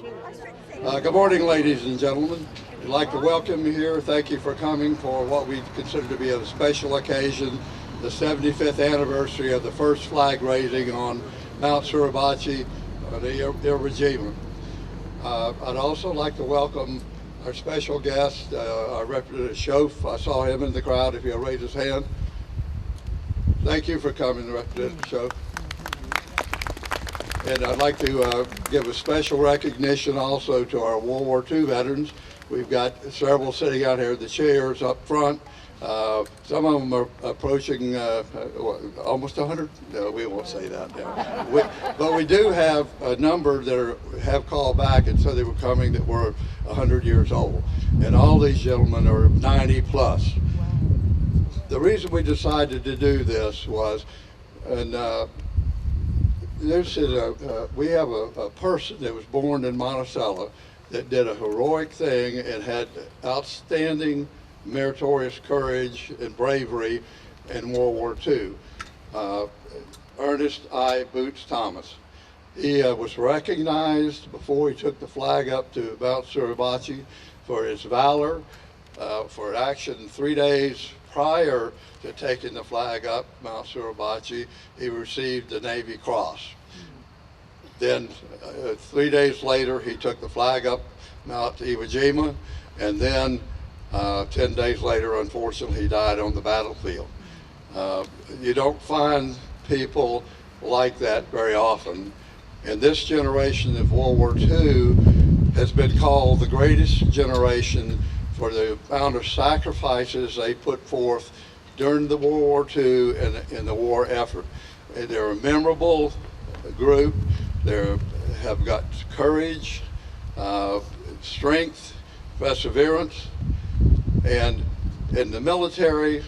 Good morning, ladies and gentlemen. I'd like to welcome you here. Thank you for coming for what we consider to be a special occasion, the 75th anniversary of the first flag raising on Mount Suribachi, the Iwo Jima. I'd also like to welcome our special guest, our Representative Schoaf. I saw him in the crowd, if he'll raise his hand. Thank you for coming, Representative Schoaf. And I'd like to give a special recognition also to our World War II veterans. We've got several sitting out here, the chairs up front. Some of them are approaching almost 100. No, we won't say that now. But we do have a number that have called back and said they were coming that were 100 years old. And all these gentlemen are 90 plus. The reason we decided to do this was, and we have a person that was born in Monticello that did a heroic thing and had outstanding meritorious courage and bravery in World War II. Ernest I. Boots Thomas. He was recognized before he took the flag up to Mount Suribachi for his valor, for action 3 days prior to taking the flag up Mount Suribachi. He received the Navy Cross. Then 3 days later, he took the flag up Mount Iwo Jima, and then 10 days later, unfortunately, he died on the battlefield. You don't find people like that very often. And this generation of World War II has been called the greatest generation for the amount of sacrifices they put forth during the World War II and in the war effort. And they're a memorable group. They have got courage, strength, perseverance, and in the military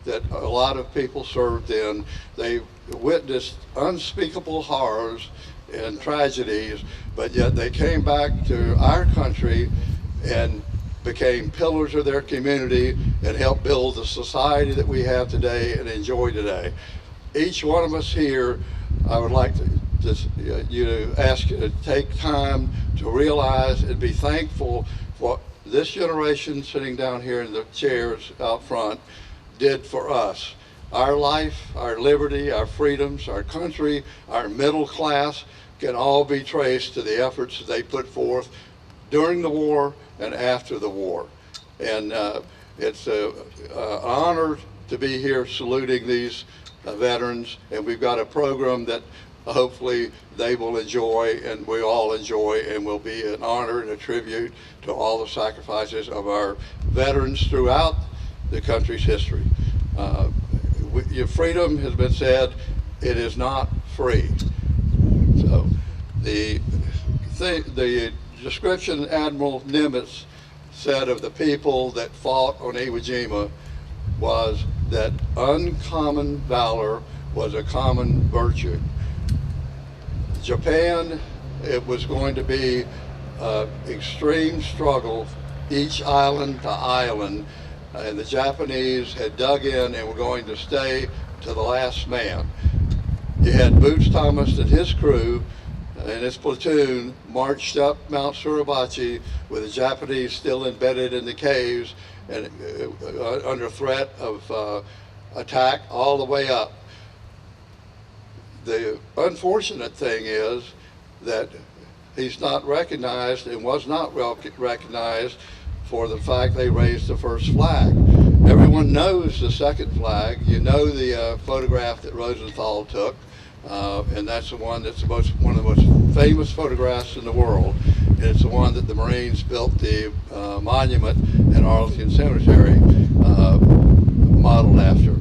that a lot of people served in, they witnessed unspeakable horrors and tragedies, but yet they came back to our country and became pillars of their community and helped build the society that we have today and enjoy today. Each one of us here, I would like to ask you to take time to realize and be thankful for what this generation sitting down here in the chairs out front did for us. Our life, our liberty, our freedoms, our country, our middle class can all be traced to the efforts that they put forth during the war and after the war. And it's an honor to be here saluting these veterans, and we've got a program that hopefully they will enjoy and we all enjoy, and will be an honor and a tribute to all the sacrifices of our veterans throughout the country's history. Your freedom has been said, it is not free. So the description Admiral Nimitz said of the people that fought on Iwo Jima was that uncommon valor was a common virtue. Japan, it was going to be an extreme struggle, each island to island, and the Japanese had dug in and were going to stay to the last man. You had Boots Thomas and his crew and his platoon marched up Mount Suribachi with the Japanese still embedded in the caves and under threat of attack all the way up. The unfortunate thing is that he's not recognized and was not recognized for the fact they raised the first flag. Everyone knows the second flag. You know the photograph that Rosenthal took, and that's the one that's one of the most famous photographs in the world. And it's the one that the Marines built the monument in Arlington Cemetery modeled after.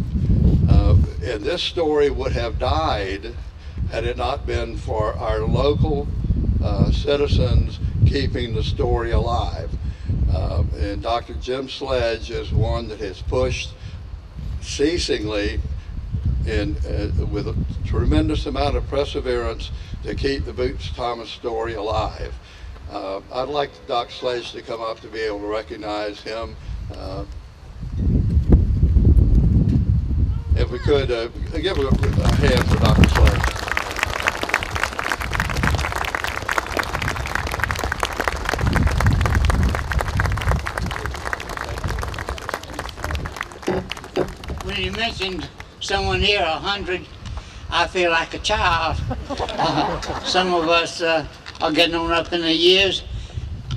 And this story would have died had it not been for our local citizens keeping the story alive. And Dr. Jim Sledge is one that has pushed ceasingly and with a tremendous amount of perseverance to keep the Boots Thomas story alive. I'd like Doc Sledge to come up to be able to recognize him. If we could give a hand for Dr. Sledge. mentioned someone here, 100, I feel like a child. Some of us are getting on up in the years.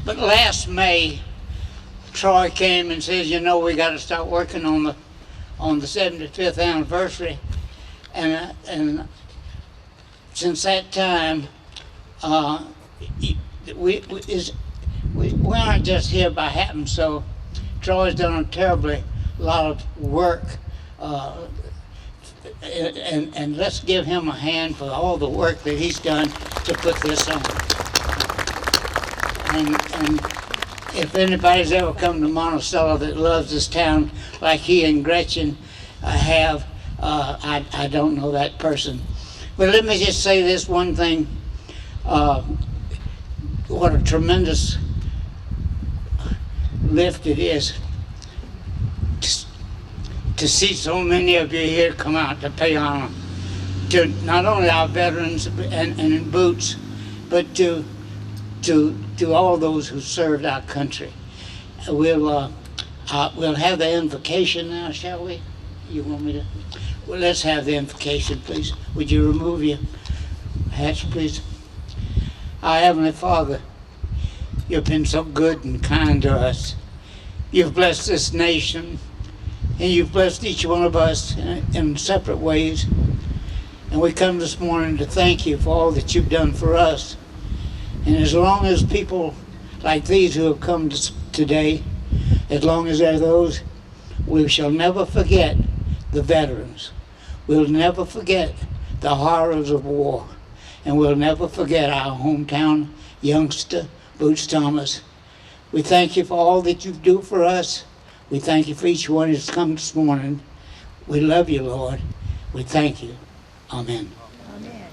But last May, Troy came and says, you know, we got to start working on the 75th anniversary. And since that time, we aren't just here by happen. So Troy's done a terribly lot of work, and let's give him a hand for all the work that he's done to put this on. And if anybody's ever come to Monticello that loves this town like he and Gretchen have, I don't know that person. But let me just say this one thing. What a tremendous lift it is to see so many of you here come out to pay honor to not only our veterans and in boots, but to all those who served our country. We'll have the invocation now, shall we? You want me to? Well, let's have the invocation, please. Would you remove your hats, please? Our Heavenly Father, you've been so good and kind to us. You've blessed this nation, and you've blessed each one of us in separate ways. And we come this morning to thank you for all that you've done for us. And as long as people like these who have come today, as long as there are those, we shall never forget the veterans. We'll never forget the horrors of war. And we'll never forget our hometown youngster, Boots Thomas. We thank you for all that you do for us. We thank you for each one who's come this morning. We love you, Lord. We thank you. Amen. Amen.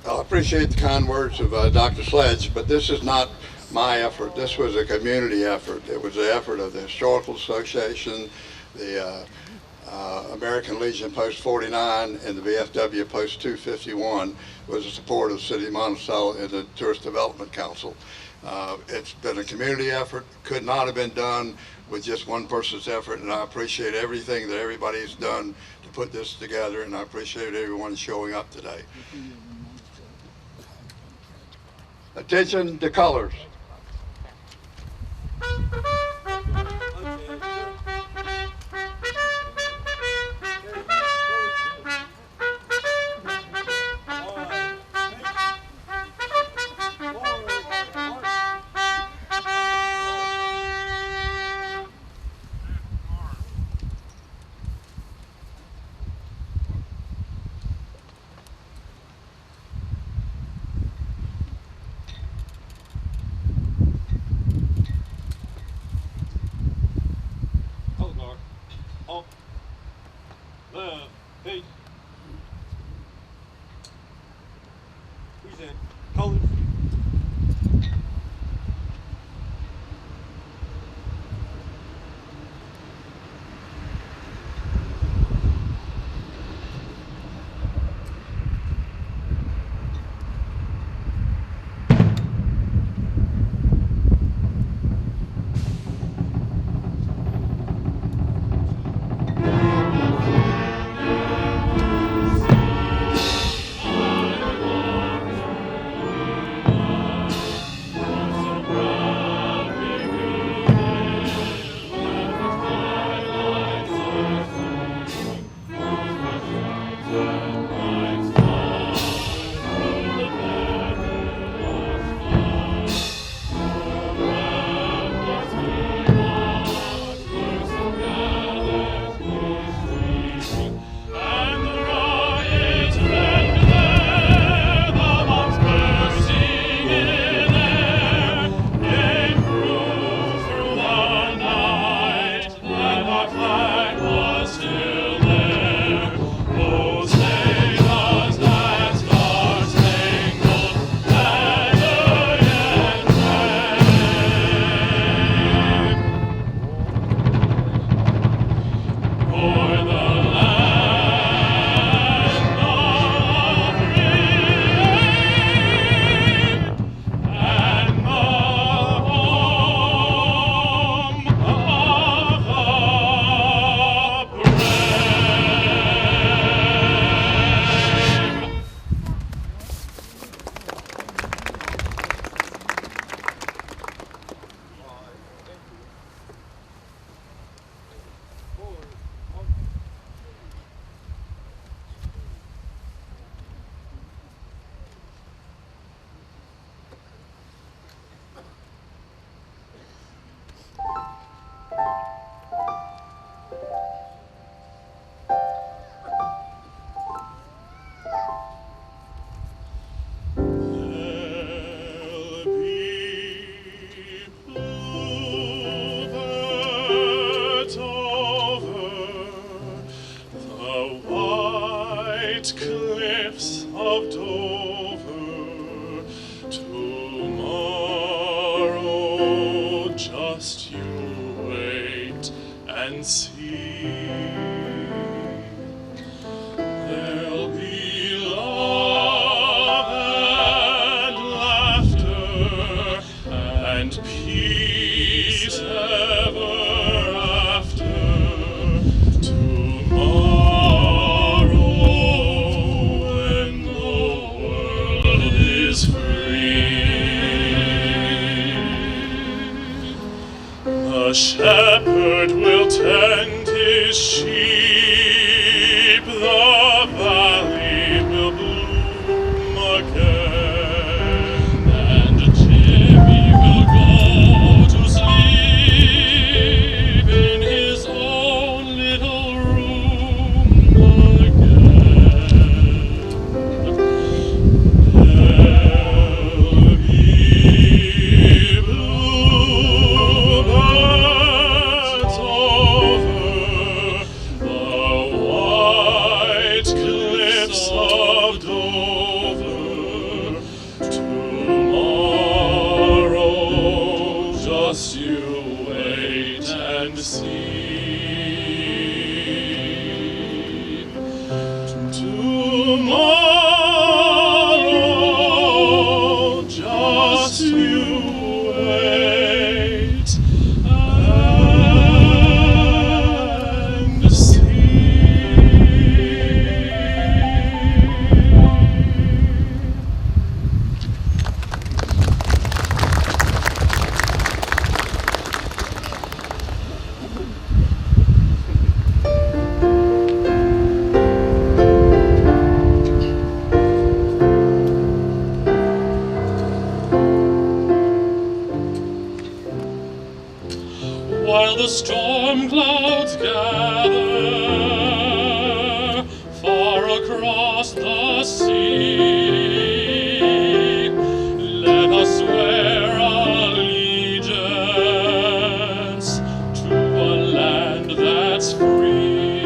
I appreciate the kind words of Dr. Sledge, but this is not my effort. This was a community effort. It was the effort of the Historical Association, the American Legion Post 49, and the VFW Post 251 with the support of the City of Monticello and the Tourist Development Council. It's been a community effort, could not have been done with just one person's effort, and I appreciate everything that everybody's done to put this together, and I appreciate everyone showing up today. Attention to colors. just you wait and see. There'll be love and laughter and peace ever after. Tomorrow, when the world is free, the shepherd will tend his sheep, the valley will bloom again, and Jimmy will go to sleep in his own little room again. There'll be bluebirds over the white cliffs of Dover. Tomorrow, just you wait and see. Tomorrow, just you wait and see. While the storm clouds gather far across the sea, let us swear allegiance to a land that's free.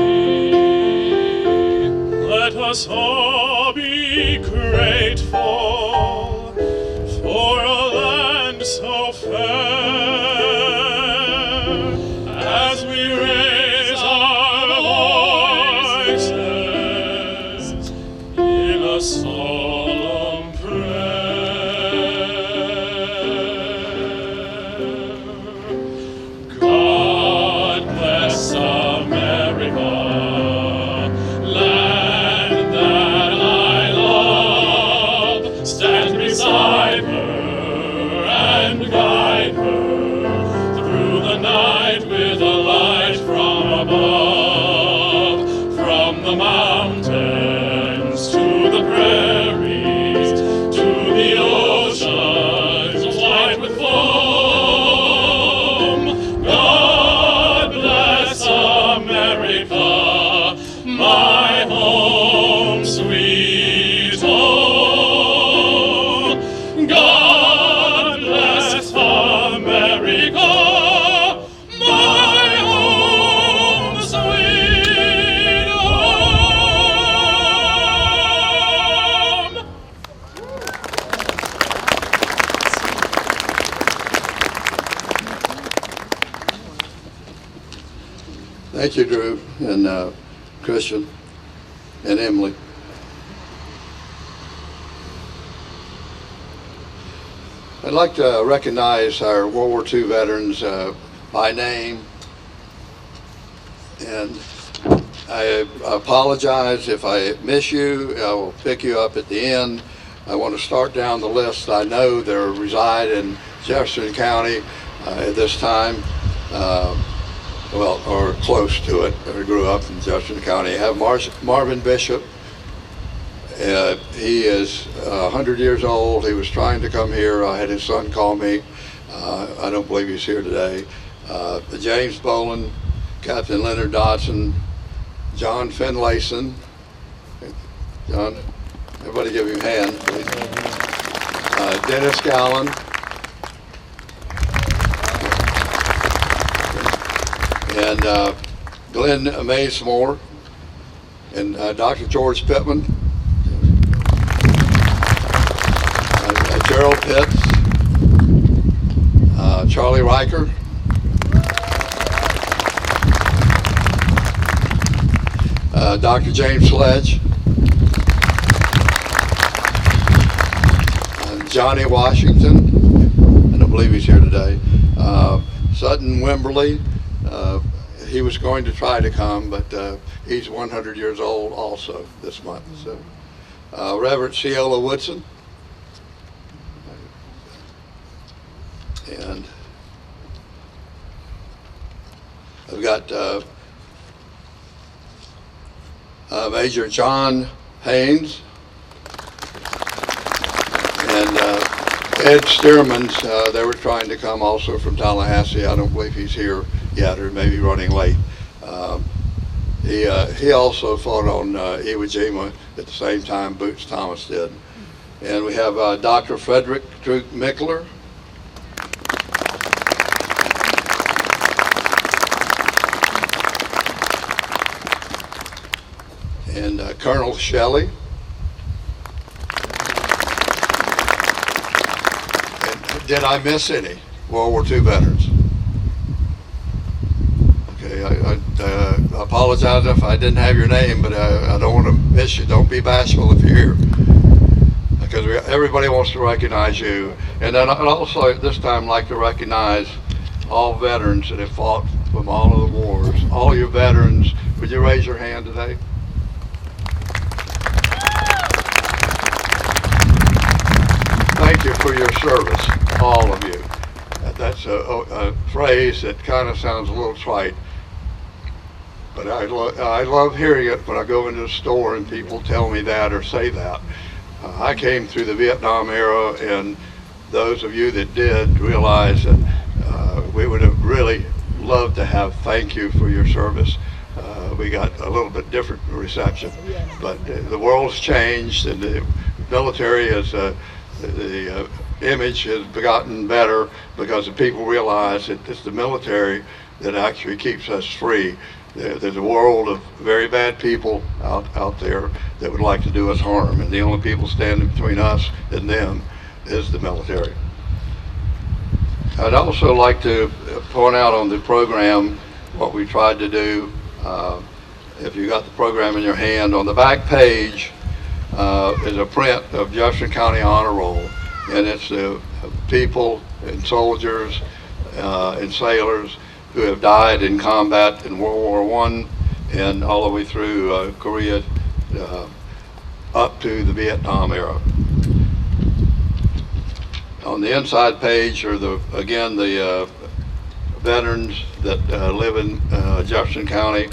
Let us all be grateful for a land so fair, as we raise our voices in a solemn prayer. God bless America, land that I love. Stand beside her and guide her through the night with a light from above. From the mountains to the prairies to the oceans white with foam. God bless America, my home, sweet home. God bless America, my home, sweet home. Thank you, Drew, and Christian, and Emily. I'd like to recognize our World War II veterans by name, and I apologize if I miss you. I will pick you up at the end. I want to start down the list. I know they reside in Jefferson County at this time. Well, or close to it. I grew up in Jefferson County. I have Marvin Bishop. He is 100 years old. He was trying to come here. I had his son call me. I don't believe he's here today. James Boland, Captain Leonard Dodson, John Finlayson. John, everybody give him a hand, please. Dennis Gallen. And Glenn Mazemore, and Dr. George Pittman, Gerald Pitts, Charlie Riker, Dr. James Sledge, Johnny Washington, and I believe he's here today, Sutton Wimberly. He was going to try to come, but he's 100 years old also this month. So, Reverend Sheila Woodson, and I've got Major John Haynes and Ed Stearman's. They were trying to come also from Tallahassee. I don't believe he's here yet, or maybe running late. He also fought on Iwo Jima at the same time Boots Thomas did. And we have Dr. Frederick Druk Mickler. And Colonel Shelley. And did I miss any World War II veterans? Okay, I apologize if I didn't have your name, but I don't want to miss you. Don't be bashful if you're here, because everybody wants to recognize you. And then I'd also this time like to recognize all veterans that have fought from all of the wars. All your veterans, would you raise your hand today? Thank you for your service, all of you. That's a phrase that kind of sounds a little trite, but I love hearing it when I go into the store and people tell me that or say that. I came through the Vietnam era, and those of you that did realize that we would have really loved to have thank you for your service. We got a little bit different reception, but the world's changed, and the military is the image has gotten better because the people realize that it's the military that actually keeps us free. There's a world of very bad people out there that would like to do us harm, and the only people standing between us and them is the military. I'd also like to point out on the program what we tried to do. If you got the program in your hand, on the back page is a print of Jefferson County Honor Roll, and it's the people and soldiers and sailors who have died in combat in World War I and all the way through Korea up to the Vietnam era. On the inside page are the veterans that live in Jefferson County,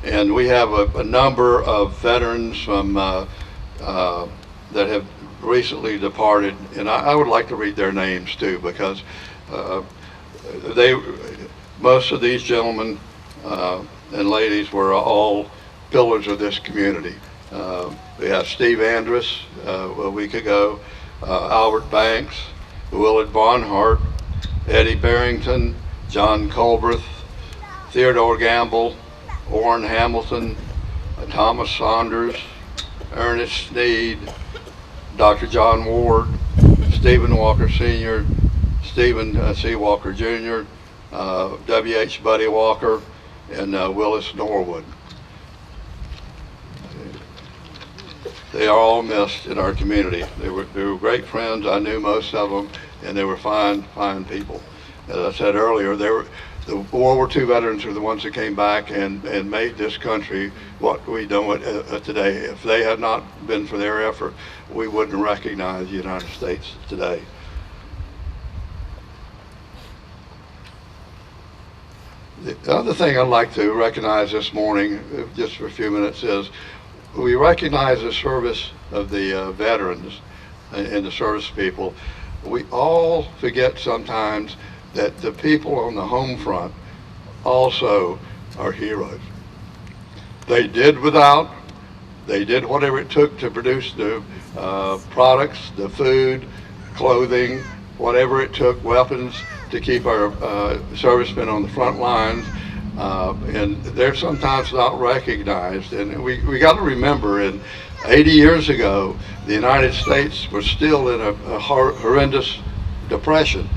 and we have a number of veterans from that have recently departed, and I would like to read their names too, because most of these gentlemen and ladies were all pillars of this community. We have Steve Andrus a week ago, Albert Banks, Willard Barnhart, Eddie Barrington, John Culbreth, Theodore Gamble, Orrin Hamilton, Thomas Saunders, Ernest Sneed, Dr. John Ward, Stephen Walker Sr., Stephen C. Walker Jr., W.H. Buddy Walker, and Willis Norwood. They are all missed in our community. They were great friends. I knew most of them, and they were fine people. As I said earlier, the World War II veterans are the ones that came back and made this country what we know it today. If they had not been for their effort, we wouldn't recognize the United States today. The other thing I'd like to recognize this morning, just for a few minutes, is we recognize the service of the veterans and the service people. We all forget sometimes that the people on the home front also are heroes. They did without, they did whatever it took to produce the products, the food, clothing, whatever it took, weapons, to keep our servicemen on the front lines. And they're sometimes not recognized. And we got to remember, in 80 years ago, the United States was still in a horrendous depression.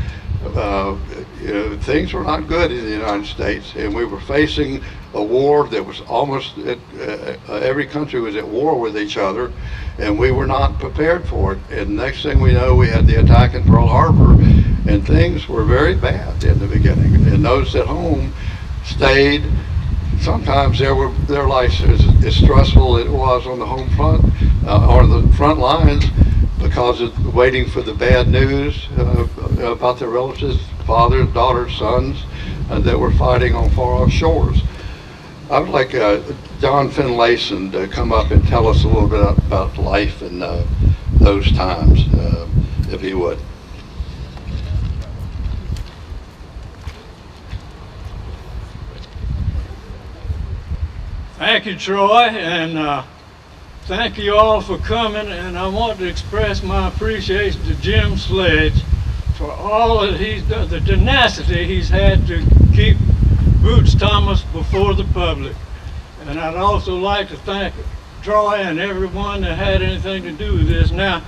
things were not good in the United States, and we were facing a war that was almost every country was at war with each other, and we were not prepared for it. And next thing we know, we had the attack in Pearl Harbor, and things were very bad in the beginning. And those at home stayed. Sometimes their life as stressful as it was on the home front or the front lines, because of waiting for the bad news about their relatives, fathers, daughters, sons that were fighting on far-off shores. I would like John Finlayson to come up and tell us a little bit about life in those times, if he would. Thank you, Troy, and thank you all for coming. And I want to express my appreciation to Jim Sledge for all that he's done, the tenacity he's had to keep Boots Thomas before the public. And I'd also like to thank Troy and everyone that had anything to do with this. Now,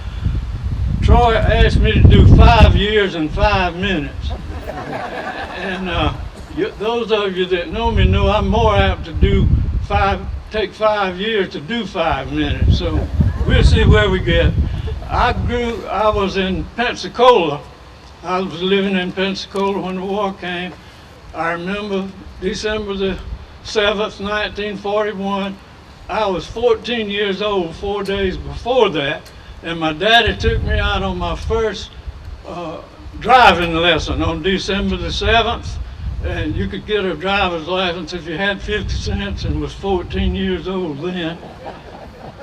Troy asked me to do 5 years and 5 minutes. And those of you that know me know I'm more apt to take 5 years to do 5 minutes. So we'll see where we get. I was in Pensacola. I was living in Pensacola when the war came. I remember December the 7th, 1941. I was 14 years old 4 days before that, and my daddy took me out on my first driving lesson on December the 7th. And you could get a driver's license if you had 50 cents and was 14 years old then.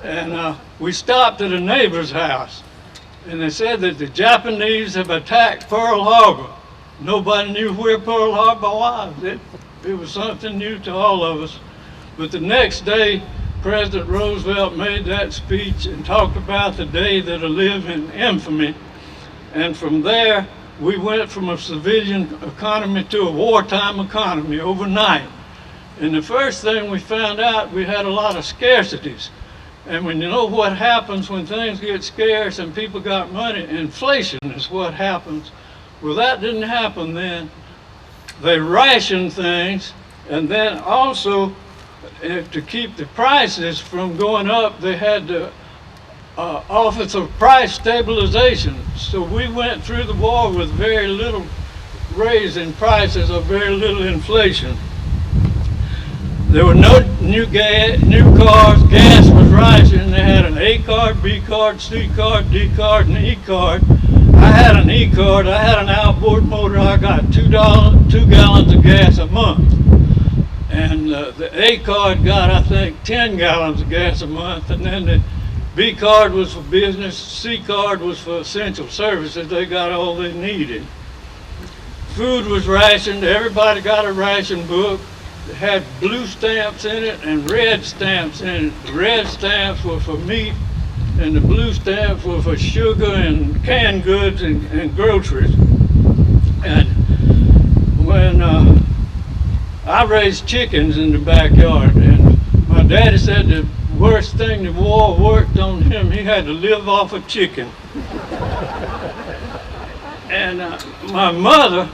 And we stopped at a neighbor's house, and they said that the Japanese have attacked Pearl Harbor. Nobody knew where Pearl Harbor was. It was something new to all of us. But the next day, President Roosevelt made that speech and talked about the day that'll live in infamy. And from there, we went from a civilian economy to a wartime economy overnight. And the first thing we found out, we had a lot of scarcities. And when you know what happens when things get scarce and people got money, inflation is what happens. Well, that didn't happen then. They rationed things, and then also to keep the prices from going up, they had the Office of Price Stabilization. So we went through the war with very little raise in prices or very little inflation. There were no new cars, gas was rising. They had an A card, B card, C card, D card, and E card. I had an E card, I had an outboard motor, I got 2 gallons of gas a month. And the A card got, I think, 10 gallons of gas a month, and then the B card was for business, C card was for essential services. They got all they needed. Food was rationed, everybody got a ration book. It had blue stamps in it and red stamps in it. The red stamps were for meat, and the blue stamps were for sugar and canned goods and groceries. And when I raised chickens in the backyard, and my daddy said the worst thing the war worked on him, he had to live off of chicken. And my mother,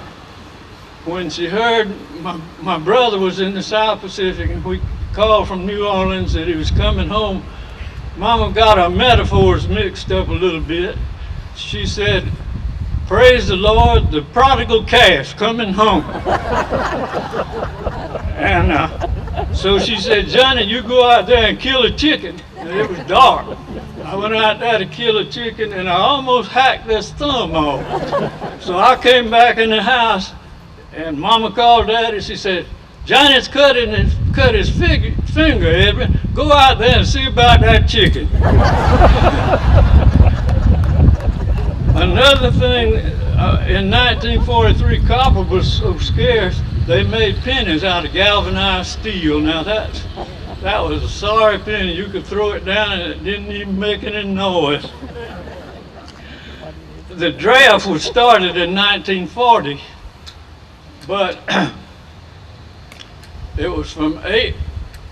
when she heard my brother was in the South Pacific and we called from New Orleans that he was coming home, Mama got our metaphors mixed up a little bit. She said, "Praise the Lord, the prodigal calf coming home." And so she said, "Johnny, you go out there and kill a chicken." And it was dark. I went out there to kill a chicken, and I almost hacked this thumb off. So I came back in the house, and Mama called Daddy. She said, "Johnny's cut his finger, Edwin. Go out there and see about that chicken." Another thing, in 1943, copper was so scarce, they made pennies out of galvanized steel. Now that was a sorry penny. You could throw it down and it didn't even make any noise. The draft was started in 1940, but it was from age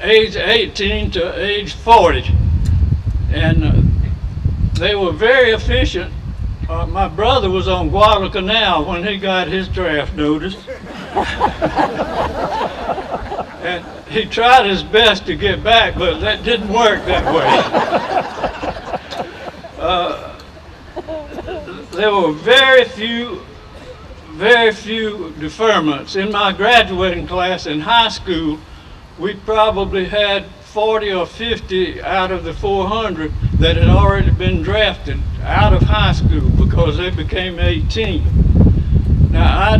18 to age 40. And they were very efficient My brother was on Guadalcanal when he got his draft notice. And he tried his best to get back, but that didn't work that way. There were very few deferments. In my graduating class in high school, we probably had 40 or 50 out of the 400 that had already been drafted out of high school because they became 18. Now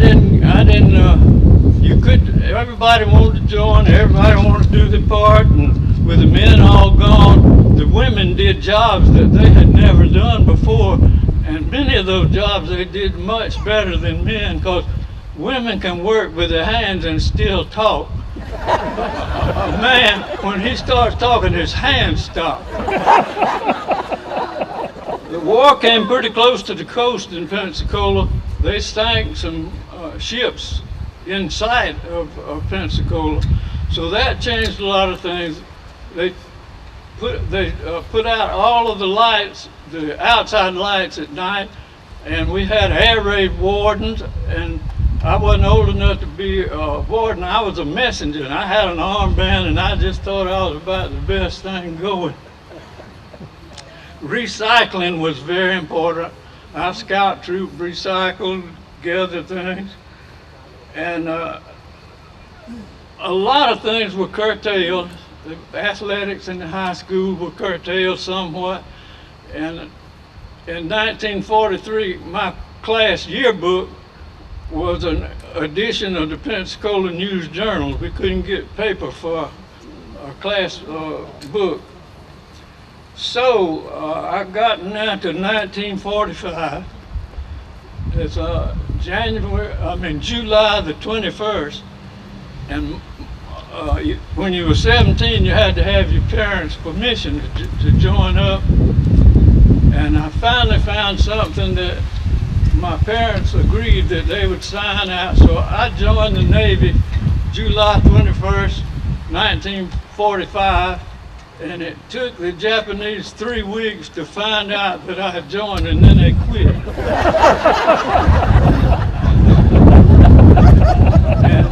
everybody wanted to join, everybody wanted to do their part, and with the men all gone, the women did jobs that they had never done before, and many of those jobs they did much better than men because women can work with their hands and still talk. A man, when he starts talking, his hands stop. The war came pretty close to the coast in Pensacola. They sank some ships in sight of Pensacola, so that changed a lot of things. They put out all of the lights, the outside lights at night, and we had air raid wardens, and I wasn't old enough to be a warden. I was a messenger, and I had an armband, and I just thought I was about the best thing going. Recycling was very important. Our scout troop recycled, gathered things, and a lot of things were curtailed. The athletics in the high school were curtailed somewhat, and in 1943, my class yearbook was an edition of the Pensacola News Journal. We couldn't get paper for our class book. So I got now to 1945. It's July the 21st, and when you were 17, you had to have your parents' permission to join up. And I finally found something that my parents agreed that they would sign out, so I joined the Navy July 21st, 1945, and it took the Japanese 3 weeks to find out that I had joined, and then they quit. And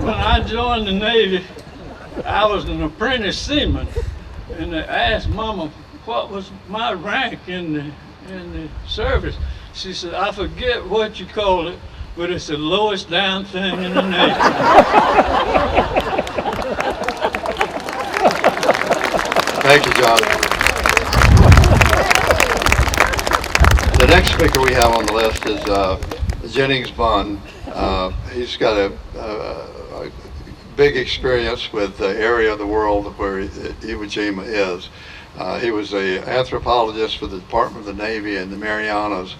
when I joined the Navy, I was an apprentice seaman, and they asked Mama what was my rank in the service. She said, I forget what you call it, but it's the lowest down thing in the Navy. Thank you, John. The next speaker we have on the list is Jennings Bunn. He's got a big experience with the area of the world where Iwo Jima is. He was an anthropologist for the Department of the Navy in the Marianas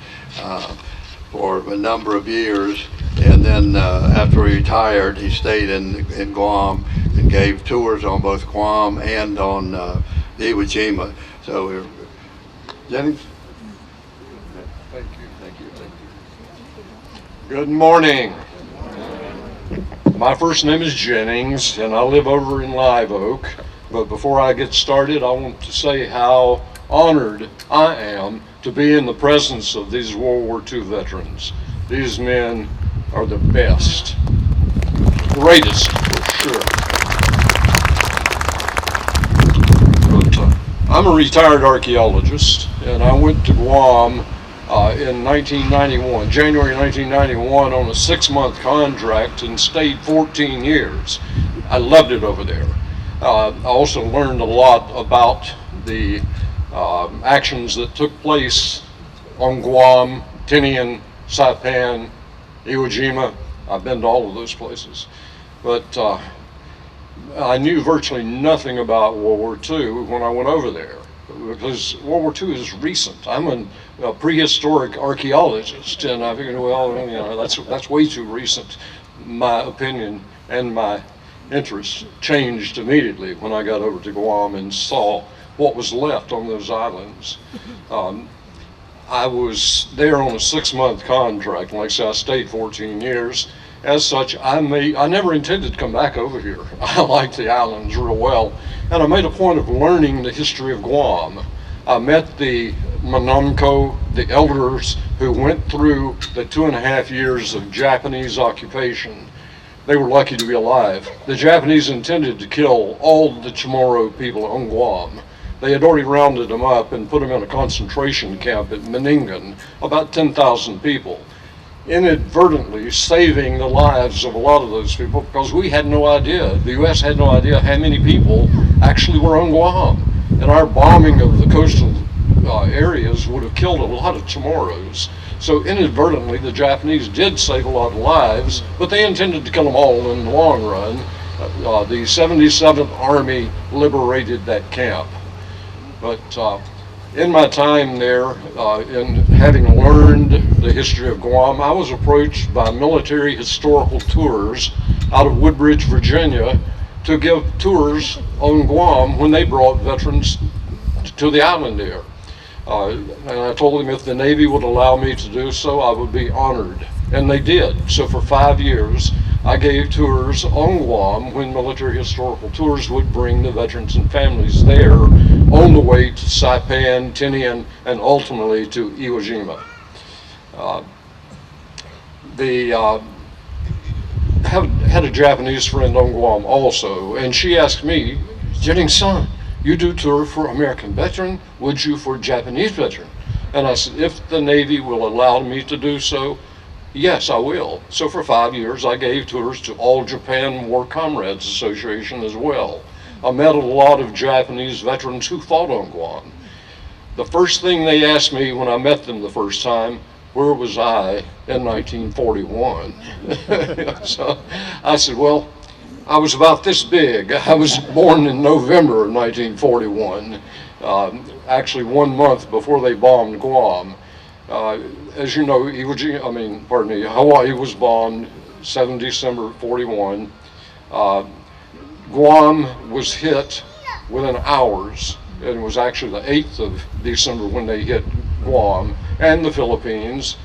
for a number of years, and then after he retired, he stayed in Guam and gave tours on both Guam and on Iwo Jima. So, Jennings? Thank you. Good morning. My first name is Jennings, and I live over in Live Oak. But before I get started, I want to say how honored I am to be in the presence of these World War II veterans. These men are the best, greatest for sure. But, I'm a retired archaeologist, and I went to Guam in 1991, January 1991, on a 6-month contract and stayed 14 years. I loved it over there. I also learned a lot about the actions that took place on Guam, Tinian, Saipan, Iwo Jima. I've been to all of those places. But I knew virtually nothing about World War II when I went over there, because World War II is recent. I'm a prehistoric archaeologist, and I figured, well, you know, that's way too recent. My opinion and my interest changed immediately when I got over to Guam and saw what was left on those islands. I was there on a 6-month contract, and like I said, I stayed 14 years. As such, I never intended to come back over here. I liked the islands real well, and I made a point of learning the history of Guam. I met the Manamco the elders who went through the 2.5 years of Japanese occupation. They were lucky to be alive. The Japanese intended to kill all the Chamorro people on Guam. They had already rounded them up and put them in a concentration camp at Meningen, about 10,000 people, inadvertently saving the lives of a lot of those people because we had no idea, the U.S. had no idea how many people actually were on Guam. And our bombing of the coastal areas would have killed a lot of Chamorros. So inadvertently, the Japanese did save a lot of lives, but they intended to kill them all in the long run. The 77th Army liberated that camp. But in my time there, in having learned the history of Guam, I was approached by Military Historical Tours out of Woodbridge, Virginia, to give tours on Guam when they brought veterans to the island there. And I told them if the Navy would allow me to do so, I would be honored. And they did. So for 5 years, I gave tours on Guam when Military Historical Tours would bring the veterans and families there on the way to Saipan, Tinian, and ultimately to Iwo Jima. Had a Japanese friend on Guam also, and she asked me, Jennings-san, you do tour for American veteran, would you for Japanese veteran? And I said, if the Navy will allow me to do so, yes, I will. So for 5 years, I gave tours to All Japan War Comrades Association as well. I met a lot of Japanese veterans who fought on Guam. The first thing they asked me when I met them the first time, where was I in 1941? So I said, well, I was about this big. I was born in November of 1941, actually 1 month before they bombed Guam. As you know, Hawaii was bombed 7 December 41. Guam was hit within hours. It was actually the 8th of December when they hit Guam and the Philippines.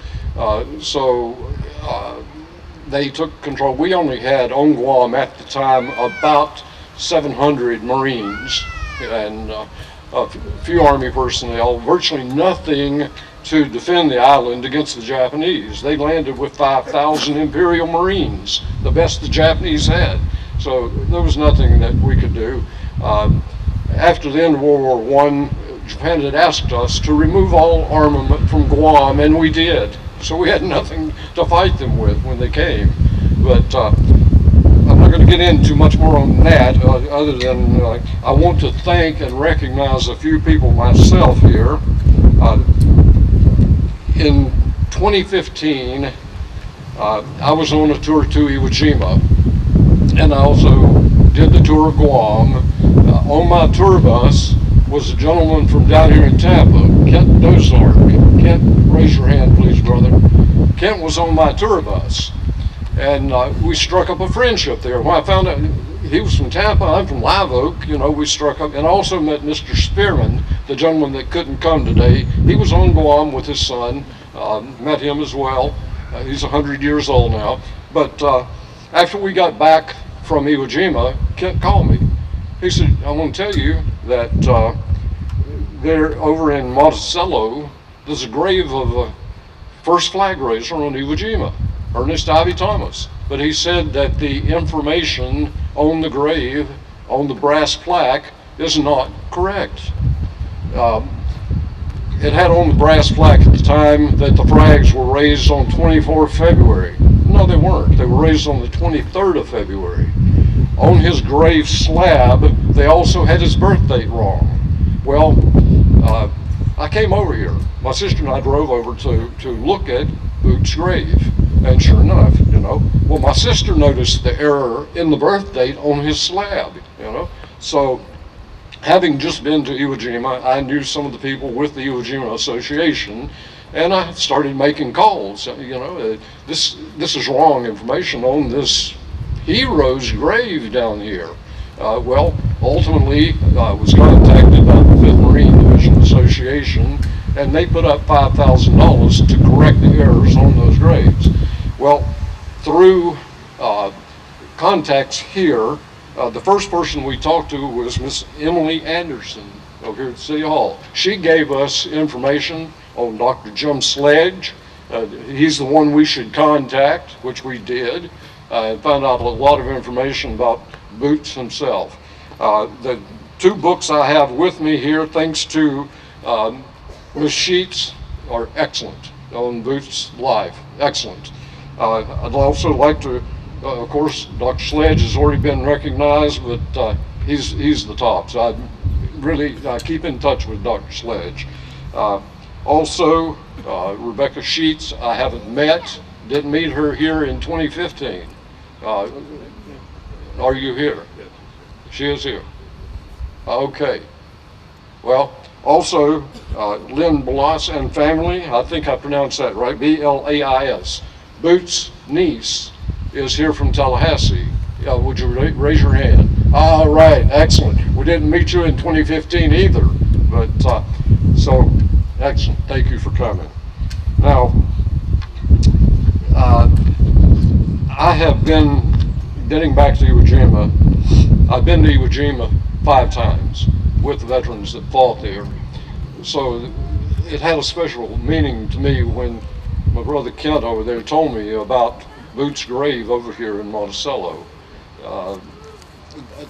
They took control. We only had on Guam at the time about 700 Marines and a few Army personnel, virtually nothing to defend the island against the Japanese. They landed with 5,000 Imperial Marines, the best the Japanese had. So there was nothing that we could do. After the end of World War I, Japan had asked us to remove all armament from Guam, and we did. So we had nothing to fight them with when they came. But I'm not going to get into much more on that, other than I want to thank and recognize a few people myself here. In 2015, I was on a tour to Iwo Jima, and I also did the tour of Guam. On my tour bus was a gentleman from down here in Tampa, Kent Dozark. Kent, raise your hand, please, brother. Kent was on my tour bus, and we struck up a friendship there. When I found out he was from Tampa, I'm from Live Oak, we struck up, and I also met Mr. Spearman, the gentleman that couldn't come today. He was on Guam with his son, met him as well. He's 100 years old now. But after we got back from Iwo Jima, Kent called me. He said, I want to tell you that there over in Monticello, there's a grave of a first flag raiser on Iwo Jima, Ernest Ivy Thomas. But he said that the information on the grave, on the brass plaque, is not correct. It had on the brass plaque at the time that the flags were raised on 24 February. No, they weren't. They were raised on the 23rd of February. On his grave slab, they also had his birth date wrong. Well, I came over here. My sister and I drove over to look at Boots' grave. And sure enough, well, my sister noticed the error in the birth date on his slab, So, having just been to Iwo Jima, I knew some of the people with the Iwo Jima Association, and I started making calls. This is wrong information on this hero's grave down here. Well, ultimately, I was contacted by the 5th Marine Division Association, and they put up $5,000 to correct the errors on those graves. Well, through contacts here, the first person we talked to was Miss Emily Anderson over here at City Hall. She gave us information on Dr. Jim Sledge. He's the one we should contact, which we did, and found out a lot of information about Boots himself. The two books I have with me here, thanks to Ms. Sheets, are excellent on Boots' life. Excellent. I'd also like to, of course, Dr. Sledge has already been recognized, but he's the top. So I really keep in touch with Dr. Sledge. Also, Rebecca Sheets, I haven't met. Didn't meet her here in 2015. Are you here? She is here. Okay. Well, also, Lynn Blas and family, I think I pronounced that right, B-L-A-I-S. Boots' niece is here from Tallahassee. Would you raise your hand? All right, excellent. We didn't meet you in 2015 either, but so excellent. Thank you for coming. Now, I have been, getting back to Iwo Jima, I've been to Iwo Jima 5 times with the veterans that fought there. So it had a special meaning to me when my brother Kent over there told me about Boots' grave over here in Monticello.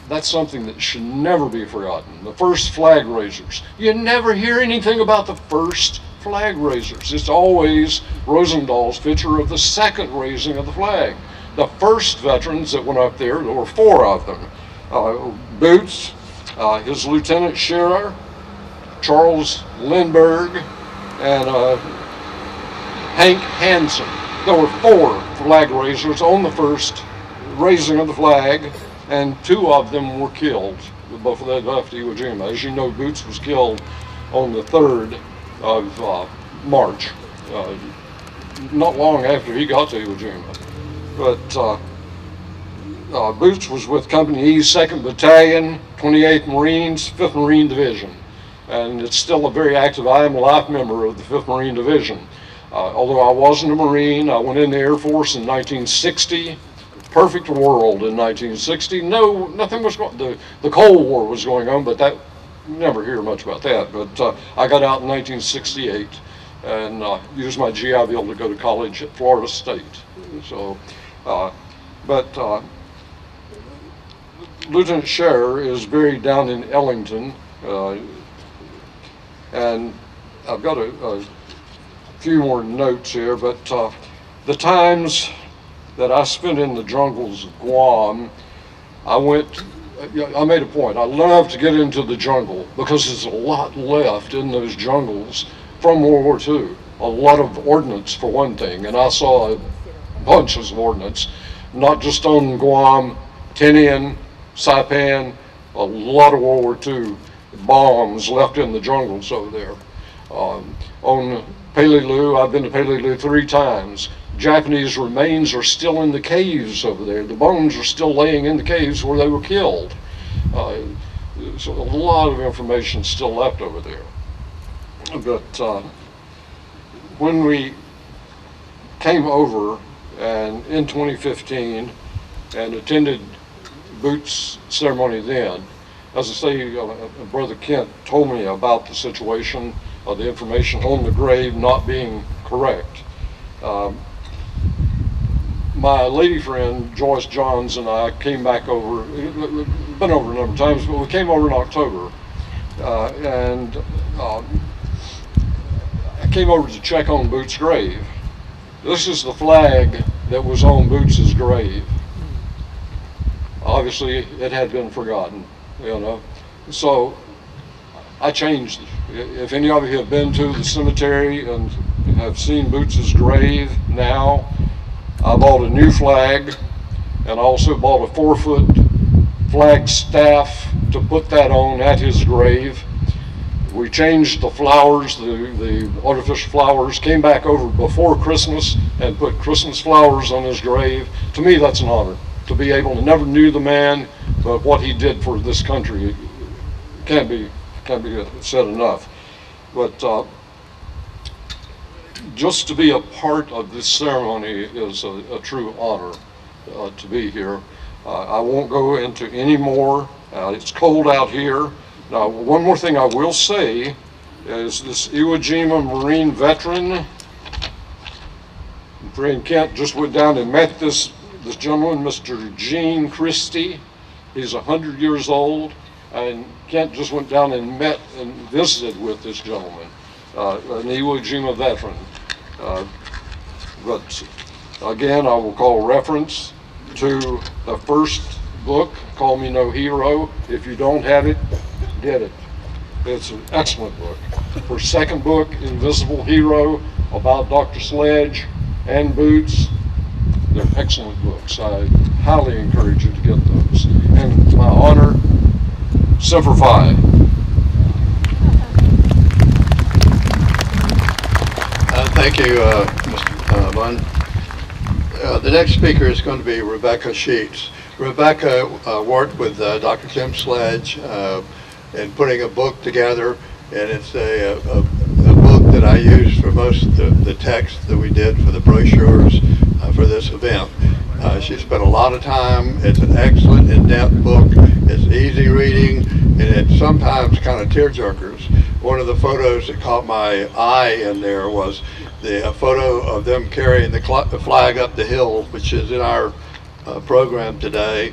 That's something that should never be forgotten. The first flag raisers. You never hear anything about the first flag raisers. It's always Rosendal's picture of the second raising of the flag. The first veterans that went up there were 4 of them. Boots, his Lieutenant Scherer, Charles Lindbergh, and Hank Hansen. There were 4 flag raisers on the first raising of the flag, and 2 of them were killed before they left Iwo Jima. As you know, Boots was killed on the 3rd of March, not long after he got to Iwo Jima. But Boots was with Company E's 2nd Battalion, 28th Marines, 5th Marine Division. And it's still a very active, I am a life member of the 5th Marine Division. Although I wasn't a Marine, I went in the Air Force in 1960. Perfect world in 1960. No, nothing was going, the Cold War was going on, but that, you never hear much about that. But I got out in 1968 and used my GI Bill to go to college at Florida State. So, Lieutenant Scherer is buried down in Ellington, and I've got a few more notes here, but the times that I spent in the jungles of Guam, I made a point. I love to get into the jungle because there's a lot left in those jungles from World War II. A lot of ordnance, for one thing, and I saw bunches of ordnance, not just on Guam, Tinian, Saipan, a lot of World War II bombs left in the jungles over there. On Peleliu, I've been to Peleliu 3 times. Japanese remains are still in the caves over there. The bones are still laying in the caves where they were killed. So a lot of information still left over there. But when we came over and in 2015 and attended Boots' ceremony then, as I say, Brother Kent told me about the situation, the information on the grave not being correct. My lady friend, Joyce Johns, and I came back over, been over a number of times, but we came over in October. And I came over to check on Boots' grave. This is the flag that was on Boots' grave. Obviously, it had been forgotten, you know. So I changed it. If any of you have been to the cemetery and have seen Boots' grave now, I bought a new flag, and I also bought a 4-foot flag staff to put that on at his grave. We changed the flowers, the artificial flowers, came back over before Christmas and put Christmas flowers on his grave. To me, that's an honor to be able to, never knew the man, but what he did for this country can't be said enough. But just to be a part of this ceremony is a true honor to be here. I won't go into any more. It's cold out here. Now, one more thing I will say is this Iwo Jima Marine veteran. Friend Kent just went down and met this gentleman, Mr. Gene Christie. He's 100 years old, and Kent just went down and met and visited with this gentleman, an Iwo Jima veteran. But again, I will call reference to the first book, Call Me No Hero. If you don't have it, get it. It's an excellent book. Her second book, Invisible Hero, about Dr. Sledge and Boots. They're excellent books. I highly encourage you to get those. And my honor, Semper Fi. Thank you, Mr. Bunn. The next speaker is going to be Rebecca Sheets. Rebecca worked with Dr. Jim Sledge in putting a book together, and it's a book that I used for most of the text that we did for the brochures for this event. She spent a lot of time. It's an excellent, in-depth book. It's easy reading, and it's sometimes kind of tearjerkers. One of the photos that caught my eye in there was the photo of them carrying the flag up the hill, which is in our program today.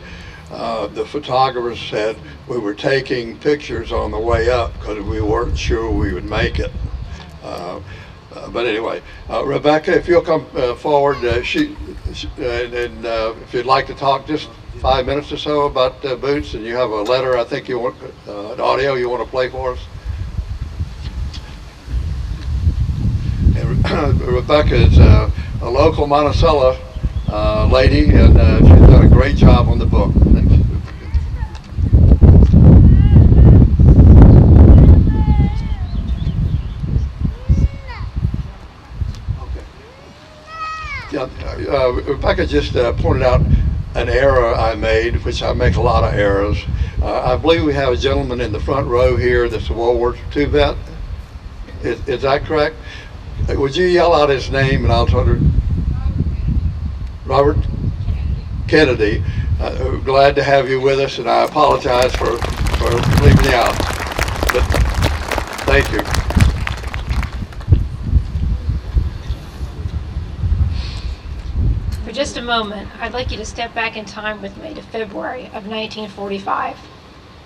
The photographer said we were taking pictures on the way up because we weren't sure we would make it. But anyway, Rebecca, if you'll come forward, if you'd like to talk just 5 minutes or so about Boots, and you have a letter, I think you want, an audio you want to play for us. And Rebecca is a local Monticello lady, and she's done a great job on the book. Thanks. Rebecca just pointed out an error I made, which I make a lot of errors. I believe we have a gentleman in the front row here that's a World War II vet. Is that correct? Would you yell out his name and I'll tell her? Robert Kennedy. Glad to have you with us, and I apologize for leaving you out. But thank you. For just a moment, I'd like you to step back in time with me to February of 1945.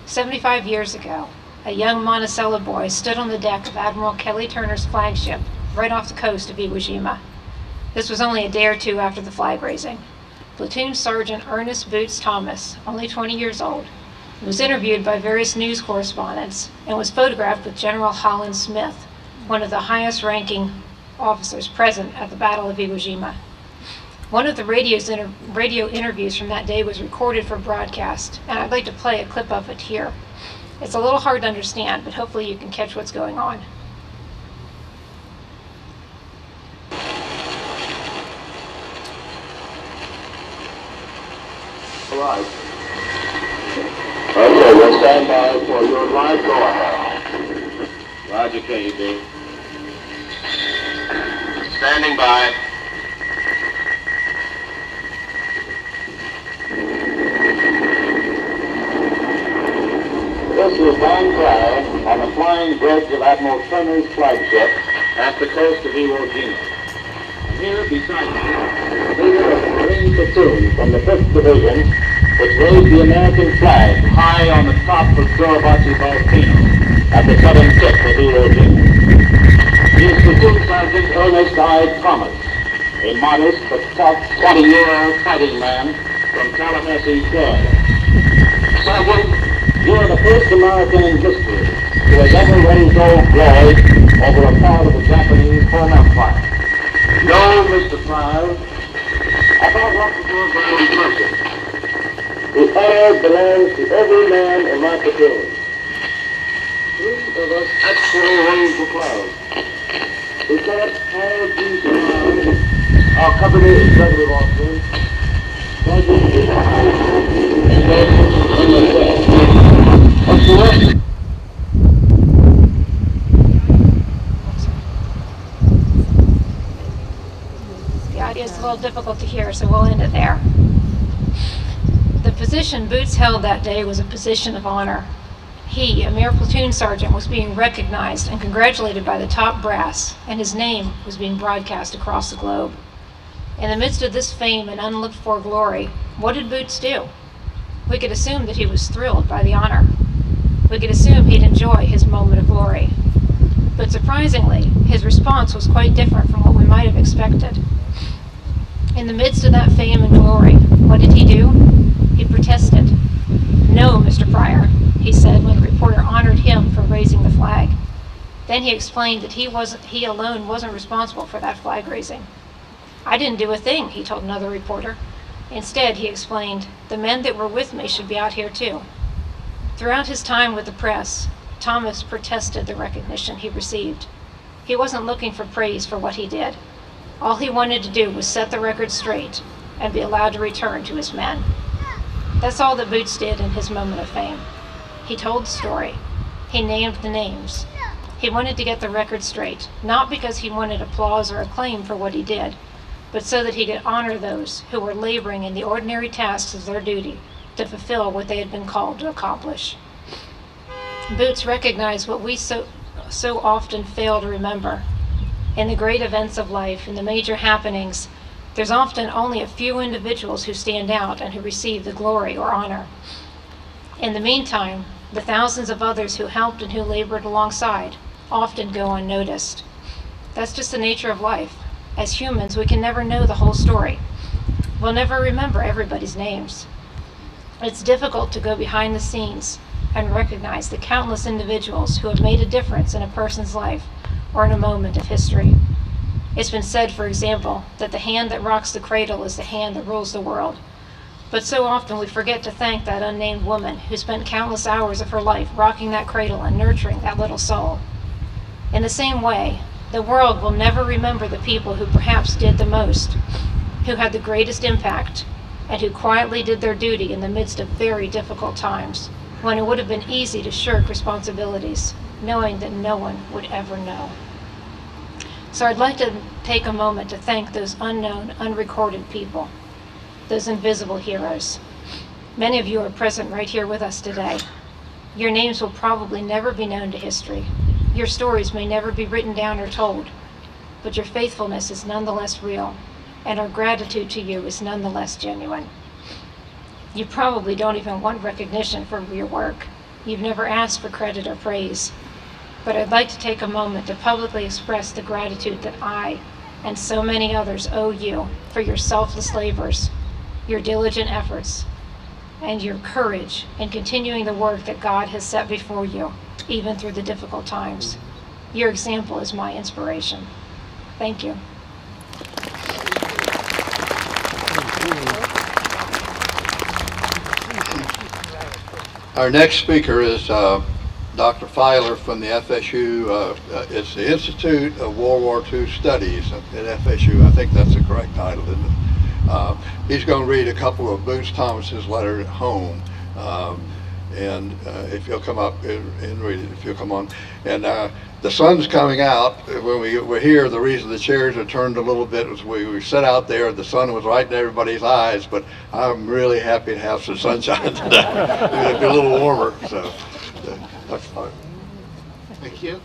75 years ago, a young Monticello boy stood on the deck of Admiral Kelly Turner's flagship right off the coast of Iwo Jima. This was only a day or two after the flag raising. Platoon Sergeant Ernest Boots Thomas, only 20 years old, was interviewed by various news correspondents and was photographed with General Holland Smith, one of the highest-ranking officers present at the Battle of Iwo Jima. One of the radio interviews from that day was recorded for broadcast, and I'd like to play a clip of it here. It's a little hard to understand, but hopefully you can catch what's going on. All right. Okay, we'll stand by for your live go-ahead. Roger, KUB. Standing by. This is Van Clyde on the flying bridge of Admiral Turner's flagship at the coast of Iwo Jima. Here beside me, the leader of the Marine platoon from the 5th Division, which raised the American flag high on the top of Suribachi volcano at the southern tip of Iwo Jima. He is Platoon Sergeant Ernest I. Thomas, a modest but tough 20-year-old fighting man from Tallahassee, Florida. Sergeant, you are the first American in history who has ever raised Old Glory over a part of the Japanese home empire. No, Mr. Pryor, I don't want to do it very impressive. The honor belongs to every man in my platoon. 3 of us actually raised the flag. Lieutenant Harold G. Brown, our company executive officer, Sergeant and myself. What's the rest? The audio is a little difficult to hear, so we'll end it there. The position Boots held that day was a position of honor. He, a mere platoon sergeant, was being recognized and congratulated by the top brass, and his name was being broadcast across the globe. In the midst of this fame and unlooked-for glory, what did Boots do? We could assume that he was thrilled by the honor. We could assume he'd enjoy his moment of glory. But surprisingly, his response was quite different from what we might have expected. In the midst of that fame and glory, what did he do? He protested. "No, Mr. Pryor," he said when a reporter honored him for raising the flag. Then he explained that he alone wasn't responsible for that flag raising. "I didn't do a thing," he told another reporter. Instead, he explained, "The men that were with me should be out here too." Throughout his time with the press, Thomas protested the recognition he received. He wasn't looking for praise for what he did. All he wanted to do was set the record straight and be allowed to return to his men. That's all that Boots did in his moment of fame. He told the story. He named the names. He wanted to get the record straight, not because he wanted applause or acclaim for what he did, but so that he could honor those who were laboring in the ordinary tasks of their duty to fulfill what they had been called to accomplish. Boots recognized what we so often fail to remember. In the great events of life, in the major happenings, there's often only a few individuals who stand out and who receive the glory or honor. In the meantime, the thousands of others who helped and who labored alongside often go unnoticed. That's just the nature of life. As humans, we can never know the whole story. We'll never remember everybody's names. It's difficult to go behind the scenes and recognize the countless individuals who have made a difference in a person's life or in a moment of history. It's been said, for example, that the hand that rocks the cradle is the hand that rules the world. But so often we forget to thank that unnamed woman who spent countless hours of her life rocking that cradle and nurturing that little soul. In the same way, the world will never remember the people who perhaps did the most, who had the greatest impact, and who quietly did their duty in the midst of very difficult times, when it would have been easy to shirk responsibilities, knowing that no one would ever know. So I'd like to take a moment to thank those unknown, unrecorded people, those invisible heroes. Many of you are present right here with us today. Your names will probably never be known to history. Your stories may never be written down or told, but your faithfulness is nonetheless real, and our gratitude to you is nonetheless genuine. You probably don't even want recognition for your work. You've never asked for credit or praise. But I'd like to take a moment to publicly express the gratitude that I and so many others owe you for your selfless labors, your diligent efforts, and your courage in continuing the work that God has set before you, even through the difficult times. Your example is my inspiration. Thank you. Our next speaker is Dr. Filer from the FSU. It's the Institute of World War II Studies at FSU. I think that's the correct title, isn't it? He's going to read a couple of Boots Thomas's letters at home. And if you'll come up and read it, if you'll come on. And the sun's coming out. When we were here, the reason the chairs are turned a little bit was we sat out there, the sun was right in everybody's eyes, but I'm really happy to have some sunshine today. It'll be a little warmer, so that's fine. Thank you.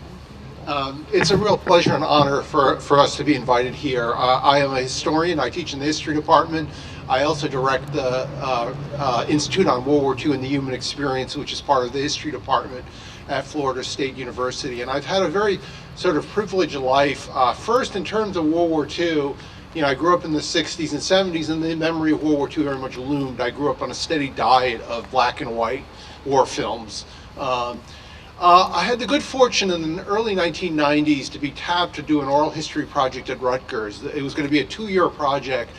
It's a real pleasure and honor for us to be invited here. I am a historian. I teach in the history department. I also direct the Institute on World War II and the Human Experience, which is part of the history department at Florida State University. And I've had a very sort of privileged life. First, in terms of World War II, I grew up in the 60s and 70s, and the memory of World War II very much loomed. I grew up on a steady diet of black and white war films. I had the good fortune in the early 1990s to be tapped to do an oral history project at Rutgers. It was going to be a 2-year project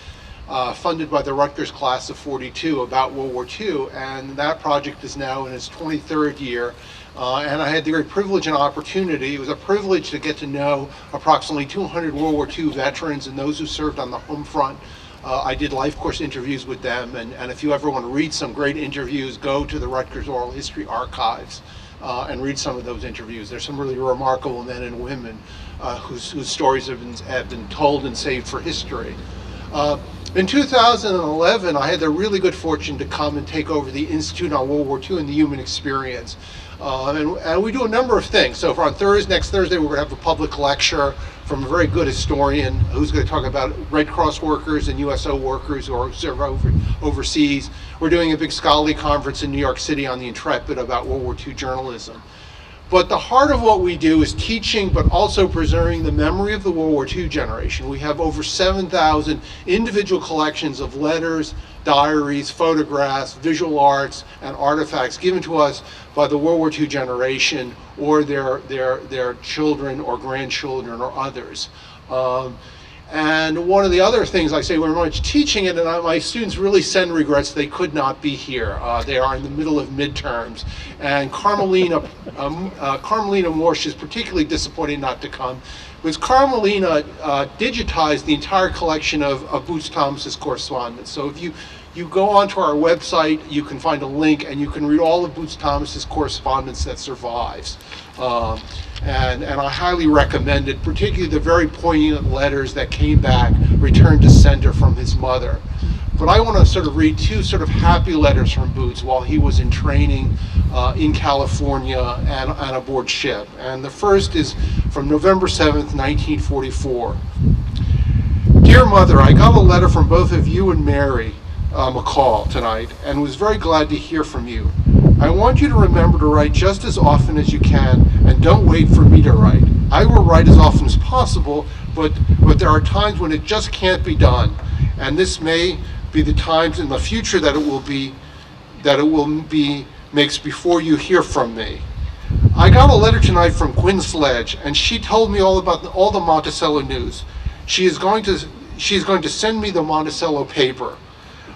funded by the Rutgers class of 42 about World War II, and that project is now in its 23rd year. And I had the great privilege and opportunity. It was a privilege to get to know approximately 200 World War II veterans and those who served on the home front. I did life course interviews with them, and if you ever want to read some great interviews, go to the Rutgers Oral History Archives and read some of those interviews. There's some really remarkable men and women whose stories have been told and saved for history. In 2011, I had the really good fortune to come and take over the Institute on World War II and the Human Experience. And we do a number of things. So on next Thursday, we're going to have a public lecture from a very good historian who's going to talk about Red Cross workers and USO workers who serve overseas. We're doing a big scholarly conference in New York City on the Intrepid about World War II journalism. But the heart of what we do is teaching, but also preserving the memory of the World War II generation. We have over 7,000 individual collections of letters, diaries, photographs, visual arts, and artifacts given to us by the World War II generation or their children or grandchildren or others. And one of the other things I say when I'm teaching it, and my students really send regrets they could not be here. They are in the middle of midterms, and Carmelina Morsch is particularly disappointed not to come, because Carmelina digitized the entire collection of Boots Thomas's correspondence. So if you go onto our website, you can find a link, and you can read all of Boots Thomas's correspondence that survives. And I highly recommend it, particularly the very poignant letters that came back, returned to sender from his mother. But I want to sort of read two sort of happy letters from Boots while he was in training in California and aboard ship. And the first is from November 7th, 1944. Dear Mother, I got a letter from both of you and Mary McCall tonight and was very glad to hear from you. I want you to remember to write just as often as you can, and don't wait for me to write. I will write as often as possible, but there are times when it just can't be done, and this may be the times in the future that it will be makes before you hear from me. I got a letter tonight from Gwyn Sledge, and she told me all about all the Monticello news. She is going to send me the Monticello paper.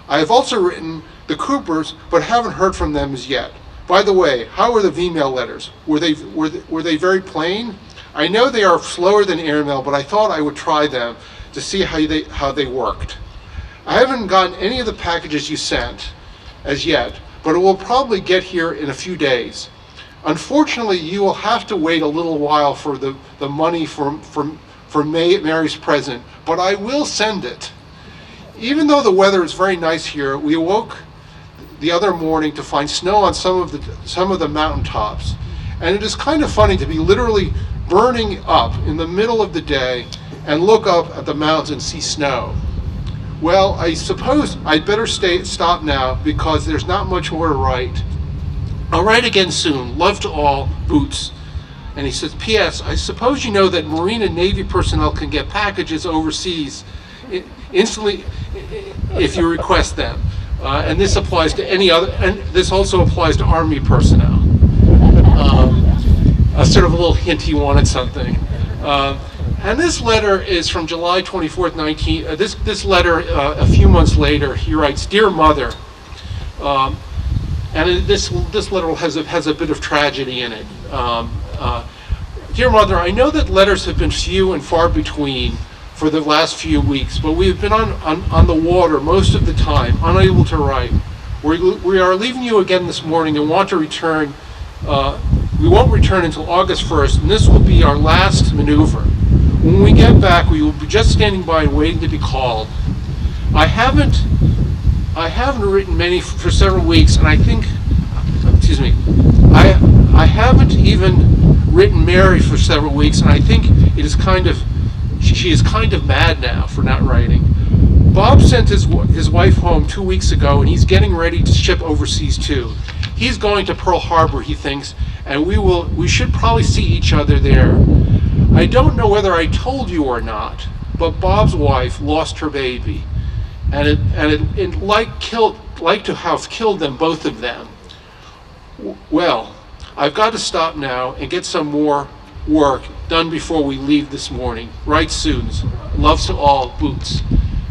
I have also written the Coopers, but haven't heard from them as yet. By the way, how were the V-mail letters? Were they very plain? I know they are slower than airmail, but I thought I would try them to see how they worked. I haven't gotten any of the packages you sent as yet, but it will probably get here in a few days. Unfortunately, you will have to wait a little while for the money for Mary's present, but I will send it. Even though the weather is very nice here, we awoke the other morning to find snow on some of the mountaintops. And it is kind of funny to be literally burning up in the middle of the day and look up at the mountains and see snow. Well, I suppose I'd better stop now because there's not much more to write. I'll write again soon. Love to all, Boots. And he says, P.S. I suppose you know that Marine and Navy personnel can get packages overseas instantly if you request them. And this applies to any other, and this also applies to Army personnel. Sort of a little hint he wanted something. And this letter is from July 24th, this letter, a few months later, he writes, Dear Mother, and this letter has a bit of tragedy in it. Dear Mother, I know that letters have been few and far between for the last few weeks, but we have been on the water most of the time, unable to write. We are leaving you again this morning and want to return. We won't return until August 1st, and this will be our last maneuver. When we get back, we will be just standing by and waiting to be called. I haven't written many for several weeks, and I think, I haven't even written Mary for several weeks, and I think it is she is kind of mad now for not writing. Bob sent his wife home 2 weeks ago, and he's getting ready to ship overseas too. He's going to Pearl Harbor, he thinks, and we should probably see each other there. I don't know whether I told you or not, but Bob's wife lost her baby, and it like to have killed them, both of them. Well, I've got to stop now and get some more work done before we leave this morning. Write soon. Loves to all, Boots.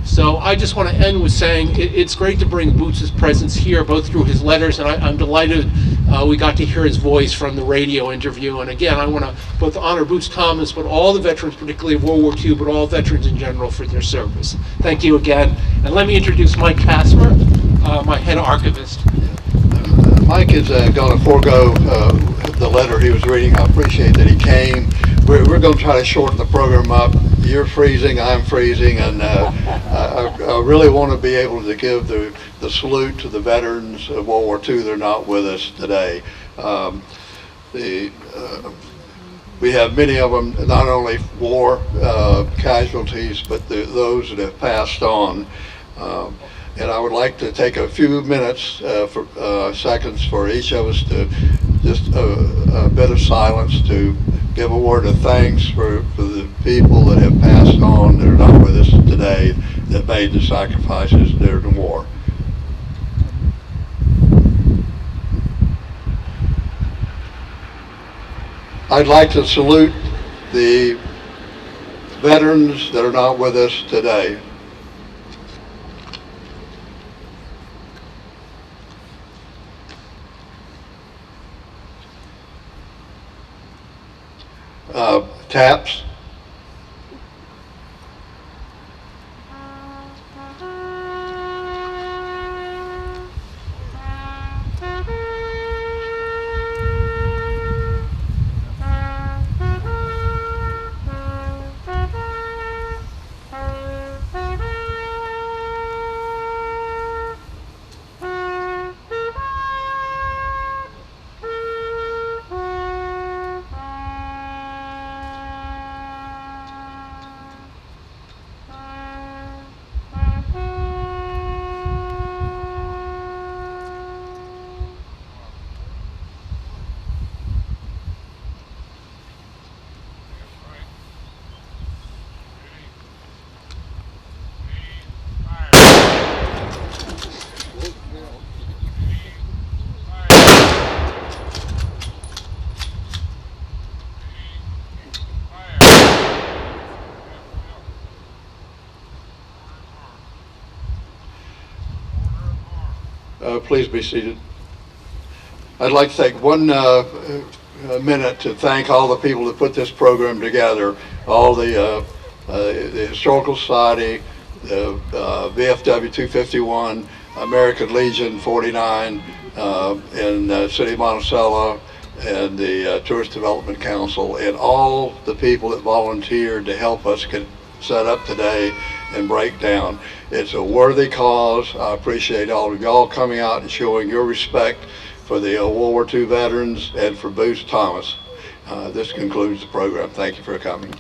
So I just want to end with saying it's great to bring Boots' presence here, both through his letters, and I'm delighted we got to hear his voice from the radio interview. And again, I want to both honor Boots Thomas, but all the veterans, particularly of World War II, but all veterans in general for their service. Thank you again. And let me introduce Mike Casper, my head archivist. Mike is going to forego the letter he was reading. I appreciate that he came. We're going to try to shorten the program up. you're freezing, I'm freezing, and I really want to be able to give the salute to the veterans of World War II that are not with us today. We have many of them, not only war casualties, but those that have passed on. And I would like to take a few minutes, seconds for each of us to just a bit of silence to give a word of thanks for the people that have passed on that are not with us today, that made the sacrifices during the war. I'd like to salute the veterans that are not with us today. Taps. Please be seated. I'd like to take one minute to thank all the people that put this program together, all the Historical Society, the VFW 251, American Legion 49, and City of Monticello, and the Tourist Development Council, and all the people that volunteered to help us get set up today and break down. It's a worthy cause. I appreciate all of y'all coming out and showing your respect for the World War II veterans and for Booth Thomas. This concludes the program. Thank you for coming.